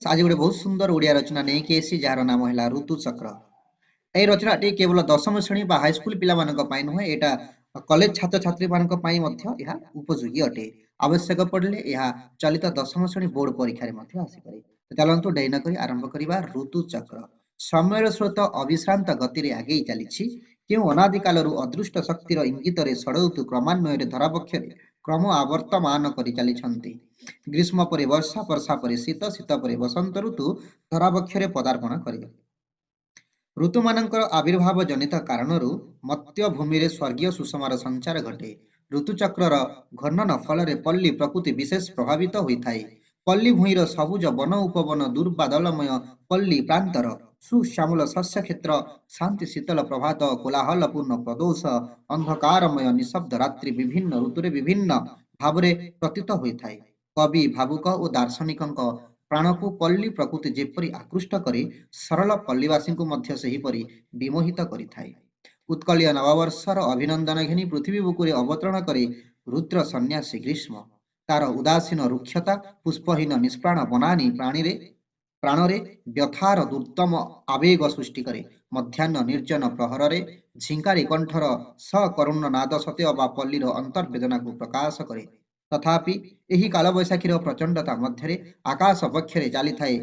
आज गोटे बहुत सुंदर ओडिया रचना नहीं कि जार नाम है ऋतुचक्र। এই রচনাটি কেবল দশম শ্রেণী বা হাইস্কুল ପିଲାମାନଙ୍କ ପାଇଁ ନୁହେଁ, ଏଇଟା କଲେଜ ଛାତ୍ରଛାତ୍ରୀମାନଙ୍କ ପାଇଁ ମଧ୍ୟ ଏହା ଉପଯୋଗୀ ଅଟେ। ଆବଶ୍ୟକ ପଡ଼ିଲେ ଏହା ଚଳିତ ଦଶମ ଶ୍ରେଣୀ ବୋର୍ଡ ପରୀକ୍ଷାରେ ମଧ୍ୟ ଆସିପାରେ। ତ ଚାଲନ୍ତୁ ଡେରି ନକରି ଆରମ୍ଭ କରିବା ଋତୁଚକ୍ର। ସମୟର ସ୍ରୋତ ଅବିଶ୍ରାନ୍ତ ଗତିରେ ଆଗେଇ ଚାଲିଛି। କେଉଁ ଅନାଦି କାଳରୁ ଅଦୃଷ୍ଟ ଶକ୍ତିର ଇଙ୍ଗିତରେ ଷଡ଼ଋତୁ କ୍ରମାନ୍ୱୟରେ ଧରାବକ୍ଷରେ କ୍ରମ ଆବର୍ତ୍ତମାନ କରି ଚାଲିଛନ୍ତି। ଗ୍ରୀଷ୍ମ ପରେ ବର୍ଷା, ବର୍ଷା ପରେ ଶୀତ, ଶୀତ ପରେ ବସନ୍ତ ଋତୁ ଧରାବକ୍ଷରେ ପଦାର୍ପଣ କରିବେ। ଋତୁମାନଙ୍କର ଆବିର୍ଭାବ ଜନିତ କାରଣରୁ ମର୍ତ୍ତ୍ୟଭୂମିରେ ସ୍ୱର୍ଗୀୟ ସୁଷମାର ସଞ୍ଚାର ଘଟେ। ଋତୁଚକ୍ରର ଘୂର୍ଣ୍ଣନ ଫଳରେ ପଲ୍ଲୀ ପ୍ରକୃତି ବିଶେଷ ପ୍ରଭାବିତ ହୋଇଥାଏ। ପଲ୍ଲୀ ଭୂଇଁର ସବୁଜ ବନ ଉପବନ, ଦୁର୍ବାଦଲମୟ ପଲ୍ଲୀ ପ୍ରାନ୍ତର, ସୁଶ୍ୟାମଳ ଶସ୍ୟକ୍ଷେତ୍ର, ଶାନ୍ତି ଶୀତଳ ପ୍ରଭାତ, କୋଲାହଲପୂର୍ଣ୍ଣ ପ୍ରଦୋଷ, ଅନ୍ଧକାରମୟ ନିଶବ୍ଦ ରାତ୍ରି ବିଭିନ୍ନ ଋତୁରେ ବିଭିନ୍ନ ଭାବରେ ପ୍ରତୀତ ହୋଇଥାଏ। କବି, ଭାବୁକ ଓ ଦାର୍ଶନିକଙ୍କ ପ୍ରାଣକୁ ପଲ୍ଲୀ ପ୍ରକୃତି ଯେପରି ଆକୃଷ୍ଟ କରି ସରଳ ପଲ୍ଲୀବାସୀଙ୍କୁ ମଧ୍ୟ ସେହିପରି ବିମୋହିତ କରିଥାଏ। ଉତ୍କଳୀୟ ନବବର୍ଷର ଅଭିନନ୍ଦନ ଘେନି ପୃଥିବୀ ବୁକୁରେ ଅବତରଣ କରେ ରୁଦ୍ର ସନ୍ନ୍ୟାସୀ ଗ୍ରୀଷ୍ମ। ତାର ଉଦାସୀନ ରୁକ୍ଷତା, ପୁଷ୍ପହୀନ ନିଷ୍ପ୍ରାଣ ବନାନୀ ପ୍ରାଣରେ ବ୍ୟଥାର ଦୁର୍ଦ୍ଦମ ଆବେଗ ସୃଷ୍ଟି କରେ। ମଧ୍ୟାହ୍ନ ନିର୍ଜନ ପ୍ରହରରେ ଝିଙ୍କାରୀ କଣ୍ଠର ସକରୁଣ ନାଦ ସତେଅବା ପଲ୍ଲୀର ଅନ୍ତର୍ବେଦନାକୁ ପ୍ରକାଶ କରେ। ତଥାପି ଏହି କାଳବୈଶାଖୀର ପ୍ରଚଣ୍ଡତା ମଧ୍ୟରେ ଆକାଶ ବକ୍ଷରେ ଚାଲିଥାଏ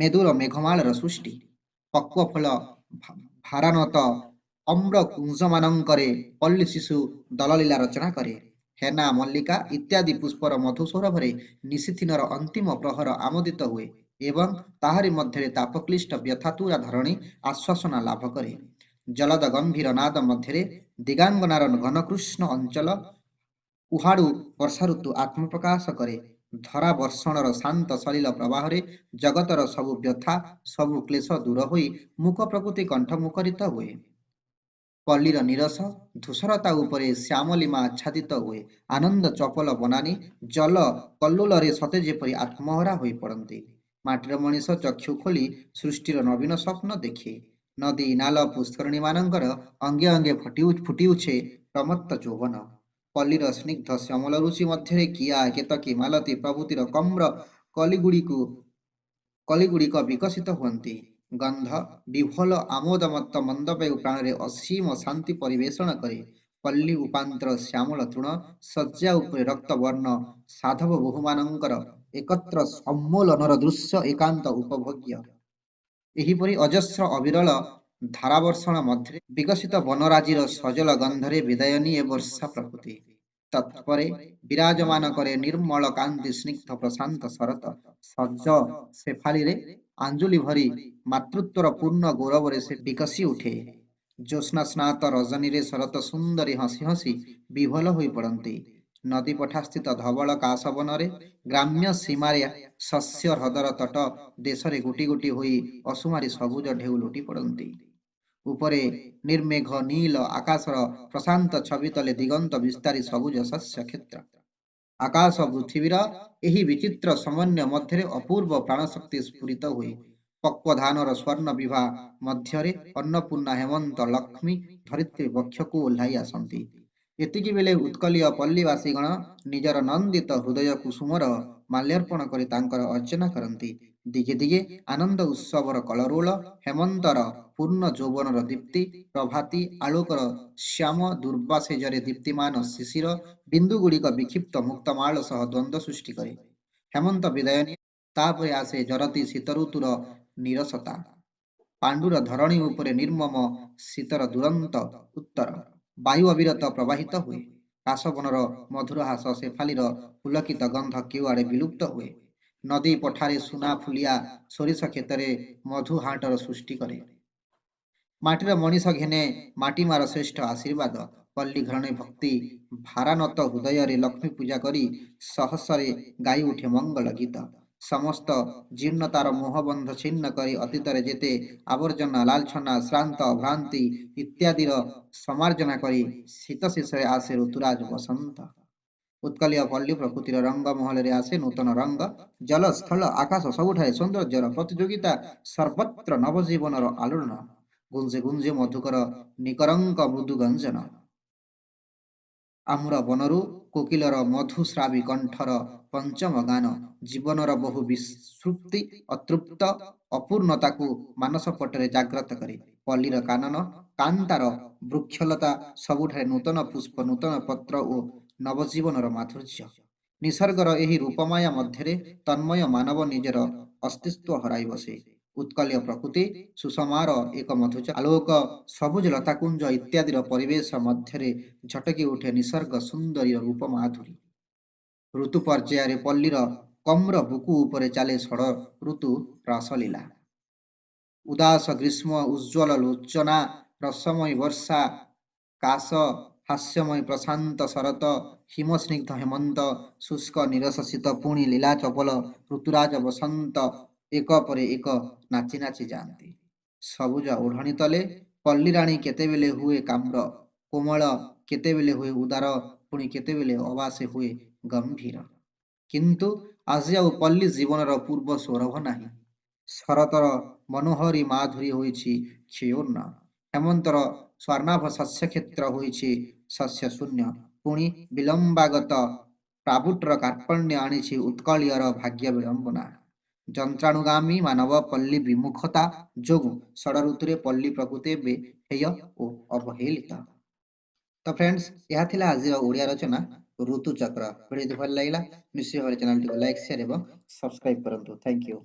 ମେଦୁର ମେଘମାଳର ସୃଷ୍ଟି। ପକ୍ୱ ଫଳ ଭାରାନତ ଅମ୍ର କୁଞ୍ଜମାନଙ୍କରେ ପଲ୍ଲୀ ଶିଶୁ ଦଳଲୀଳା ରଚନା କରେ। ହେନା, ମଲ୍ଲିକା ଇତ୍ୟାଦି ପୁଷ୍ପର ମଧୁ ସୌରଭରେ ନିଶିଥିନର ଅନ୍ତିମ ପ୍ରହର ଆମୋଦିତ ହୁଏ ଏବଂ ତାହାରି ମଧ୍ୟରେ ତାପକ୍ଲିଷ୍ଟ ବ୍ୟଥାତୁରା ଧରଣୀ ଆଶ୍ୱାସନା ଲାଭ କରେ। ଜଲଦ ଗମ୍ଭୀର ନାଦ ମଧ୍ୟରେ ଦିଗାଙ୍ଗନାର ଘନକୃଷ୍ଣ ଅଞ୍ଚଳ ଉହାଡ଼ୁ ବର୍ଷା ଋତୁ ଆତ୍ମପ୍ରକାଶ କରେ। ଧରା ବର୍ଷଣର ଶାନ୍ତ ସଲିଳ ପ୍ରବାହରେ ଜଗତର ସବୁ ବ୍ୟଥା, ସବୁ କ୍ଲେଶ ଦୂର ହୋଇ ମୁକ ପ୍ରକୃତି କଣ୍ଠ ମୁଖରିତ ହୁଏ। ପଲ୍ଲୀର ନିରସ ଧୂସରତା ଉପରେ ଶ୍ୟାମଲିମା ଆଚ୍ଛାଦିତ ହୁଏ। ଆନନ୍ଦ ଚପଲ ବନାନୀ ଜଲ କଲ୍ଲୋଳରେ ସତେ ଯେପରି ଆତ୍ମହରା ହୋଇ ପଡ଼ନ୍ତି। ମାଟିର ମଣିଷ ଚକ୍ଷୁ ଖୋଲି ସୃଷ୍ଟିର ନବୀନ ସ୍ୱପ୍ନ ଦେଖେ। ନଦୀ, ନାଲ, ପୁଷ୍କରିଣୀମାନଙ୍କର ଅଙ୍ଗେ ଅଙ୍ଗେ ଫୁଟିଉଛେ ପ୍ରମତ୍ତ ଯୌବନ। ପଲ୍ଲୀର ସ୍ନିଗ୍ଧ ଶ୍ୟାମଳ ରୁଚି ମଧ୍ୟରେ କିଆ, କେତକୀ, ମାଳତୀ ପ୍ରଭୃତିର କମ୍ର କଲିଗୁଡ଼ିକ ବିକଶିତ ହୁଅନ୍ତି। ଗନ୍ଧ ବିହ୍ୱଳ ଆମୋଦମତ୍ତ ମନ୍ଦବାୟୁ ପ୍ରାଣରେ ଅସୀମ ଶାନ୍ତି ପରିବେଷଣ କରେ। ପଲ୍ଲୀ ଉପାନ୍ତର ଶ୍ୟାମଳ ତୃଣ ଶଯ୍ୟା ଉପରେ ରକ୍ତବର୍ଣ୍ଣ ସାଧବ ବୋହୂମାନଙ୍କର ଏକତ୍ର ସମ୍ମୋଳନର ଦୃଶ୍ୟ ଏକାନ୍ତ ଉପଭୋଗ୍ୟ। ଏହିପରି ଅଜସ୍ର ଅବିରଳ ଧାରାବର୍ଷଣ ମଧ୍ୟରେ ବିକଶିତ ବନରାଜିର ସଜଳ ଗନ୍ଧରେ ବିଦାୟ ନିଏ ବର୍ଷା ପ୍ରକୃତି। ତତ୍ପରେ ବିରାଜମାନ କରେ ନିର୍ମଳ କାନ୍ତି ସ୍ନିଗ୍ଧ ପ୍ରଶାନ୍ତ ଶରତ। ସଜ ଶେଫାଳିରେ ଆଞ୍ଜୁଳି ଭରି ମାତୃତ୍ୱର ପୂର୍ଣ୍ଣ ଗୌରବରେ ସେ ବିକଶି ଉଠେ। ଜ୍ୟୋତ୍ସ୍ନା ସ୍ନାତ ରଜନୀରେ ଶରତ ସୁନ୍ଦରୀ ହସି ହସି ବିହ୍ୱଳ ହୋଇ ପଡ଼ନ୍ତି। ନଦୀ ପଠାସ୍ଥିତ ଧବଳ କାଶବନରେ ଗ୍ରାମ୍ୟ ସୀମାରେ ଶସ୍ୟ ହ୍ରଦର ତଟ ଦେଶରେ ଗୋଟି ଗୋଟି ହୋଇ ଅସୁମାରୀ ସବୁଜ ଢେଉ ଲୁଟି ପଡ଼ନ୍ତି। ଉପରେ ନିର୍ମେଘ ନୀଳ ଆକାଶର ପ୍ରଶାନ୍ତ ଛବି ତଳେ ଦିଗନ୍ତ ବିସ୍ତାରୀ ସବୁଜ ଶସ୍ୟ କ୍ଷେତ୍ର। ଆକାଶ ପୃଥିବୀର ଏହି ବିଚିତ୍ର ସମନ୍ୱୟ ମଧ୍ୟରେ ଅପୂର୍ବ ପ୍ରାଣଶକ୍ତି ସ୍ଫୁରିତ ହୁଏ। ପକ୍ୱ ଧାନର ସ୍ୱର୍ଣ୍ଣ ବିଭା ମଧ୍ୟରେ ଅନ୍ନପୂର୍ଣ୍ଣା ହେମନ୍ତ ଲକ୍ଷ୍ମୀ ଧରିତ୍ରୀ ବକ୍ଷକୁ ଓହ୍ଲାଇ ଆସନ୍ତି। ଏତିକି ବେଳେ ଉତ୍କଳୀୟ ପଲ୍ଲୀବାସୀଗଣ ନିଜର ନନ୍ଦିତ ହୃଦୟ କୁସୁମର ମାଲ୍ୟାର୍ପଣ କରି ତାଙ୍କର ଅର୍ଚ୍ଚନା କରନ୍ତି। ଦିଗେ ଦିଗେ ଆନନ୍ଦ ଉତ୍ସବର କଳରୋଳ, ହେମନ୍ତର ପୂର୍ଣ୍ଣ ଯୌବନର ଦୀପ୍ତି, ପ୍ରଭାତୀ ଆଲୋକର ଶ୍ୟାମ ଦୁର୍ବାସେଜରେ ଦୀପ୍ତିମାନ ଶିଶିର ବିନ୍ଦୁଗୁଡ଼ିକ ବିକ୍ଷିପ୍ତ ମୁକ୍ତମାଳ ସହ ଦ୍ୱନ୍ଦ୍ୱ ସୃଷ୍ଟି କରେ। ହେମନ୍ତ ବିଦାୟ ନିଏ, ତାପରେ ଆସେ ଜରତି ଶୀତଋତୁର ନିରସତା। ପାଣ୍ଡୁର ଧରଣୀ ଉପରେ ନିର୍ମମ ଶୀତର ଦୁରନ୍ତ ଉତ୍ତର। ବାୟୁ ଅବିରତ ପ୍ରବାହିତ ହୁଏ। କାଶବନର ମଧୁର ହାସ, ଶେଫାଳିର ପୁଲକିତ ଗନ୍ଧ କେଉଁଆଡ଼େ ବିଲୁପ୍ତ ହୁଏ। ନଦୀ ପଠାରେ ସୁନା ଫୁଲିଆ ସୋରିଷ କ୍ଷେତରେ ମଧୁହାଟର ସୃଷ୍ଟି କରେ। ମାଟିର ମଣିଷ ଘେନେ ମାଟିମାର ଶ୍ରେଷ୍ଠ ଆଶୀର୍ବାଦ। ପଲ୍ଲୀ ଘରଣୀ ଭକ୍ତି ଭାରାନତ ହୃଦୟରେ ଲକ୍ଷ୍ମୀ ପୂଜା କରି ସହସରେ ଗାଇ ଉଠେ ମଙ୍ଗଳ ଗୀତ। ସମସ୍ତ ଜୀର୍ଣ୍ଣତାର ମୋହବନ୍ଧ ଛିନ୍ନ କରି ଅତୀତରେ ଯେତେ ଆବର୍ଜନା, ଲାଞ୍ଛନା, ଶ୍ରାନ୍ତ ଭ୍ରାନ୍ତି ଇତ୍ୟାଦିର ସମାର୍ଜନା କରି ଶୀତ ଶେଷରେ ଆସେ ଋତୁରାଜ ବସନ୍ତ। ଉତ୍କଳୀୟ ପଲ୍ଲୀ ପ୍ରକୃତିର ରଙ୍ଗ ମହଲରେ ଆସେ ନୂତନ ରଙ୍ଗ। ଜଳ, ସ୍ଥଳ, ଆକାଶ ସବୁଠାରେ ସୌନ୍ଦର୍ଯ୍ୟର ପ୍ରତିଯୋଗିତା, ସର୍ବତ୍ର ନବଜୀବନର ଆଲୋଡ଼ନ। ଗୁଞ୍ଜେ ଗୁଞ୍ଜେ ମଧୁକର ନିକରଙ୍କ ମୃଦୁ ଗଞ୍ଜନ। आमुर बनरू कोकिलर मधुश्रावी कंठर पंचम गान जीवनर बहु विस्मृति अतृप्त अपूर्णता को मानस पटरे जाग्रत करे पल्लीर कानन कांतार वृक्षलता सबुठारे नूतन पुष्प नूतन पत्र ओ नवजीवनर माधुर्य निसर्गर एही रूपमाया मध्यरे तन्मय मानव निजर अस्तित्व हराई बसे उत्कलीय प्रकृति सुषमार एक मधुच आलोक सबुज लताकुंज इत्यादिर परिवेश मध्यरे झटकी उठे निसर्ग सुंदरी रूप माधुरी ऋतु पर्यायर पल्लीर कम्र बुकु उपरे चाले षड़ ऋतु रासलीला उदास ग्रीष्म उज्ज्वल लोचना रसमय वर्षा काश हास्यमय प्रशांत शरत हिमस्निग्ध हेमंत शुष्क निरस शीत पुणी लीला चपल ऋतुराज बसंत एक पर एक नाची नाची जाती सबुज ओढ़णी तले पल्लीराणी केतेबेले हुए काम्र कोमल केतेबेले हुए उदार पुणी केतेबेले अबासे हुए गंभीर किंतु आज आउ पल्ली जीवनर पूर्व सौरभ नाही शरतर मनोहरी माधुरी होइछि क्षयोर्ण हेमंतर स्वर्णाभ शस्य क्षेत्र होइछि शस्य शून्य पुणी विलंबागत प्राबुट्र कार्पण्य आनिछि उत्कलीयर भाग्य विडंबना ଯନ୍ତ୍ରାଣୁଗାମୀ ମାନବ ପଲ୍ଲୀ ବିମୁଖତା ଯୋଗୁଁ ଷଡ଼ ଋତୁରେ ପଲ୍ଲୀ ପ୍ରକୃତି ଏବେ ହେୟ ଓ ଅବହେଳିତ। ତ ଫ୍ରେଣ୍ଡସ୍ ଏହା ଥିଲା ଆଜିର ଓଡ଼ିଆ ରଚନା ଋତୁଚକ୍ର। ଭିଡ଼ିଓ ଯଦି ଭଲ ଲାଗିଲା ନିଶ୍ଚୟ ଭାବରେ ଚ୍ୟାନେଲଟିକୁ ଲାଇକ୍ ସେୟାର ଏବଂ ସବସ୍କ୍ରାଇବ୍ କରନ୍ତୁ। Thank you.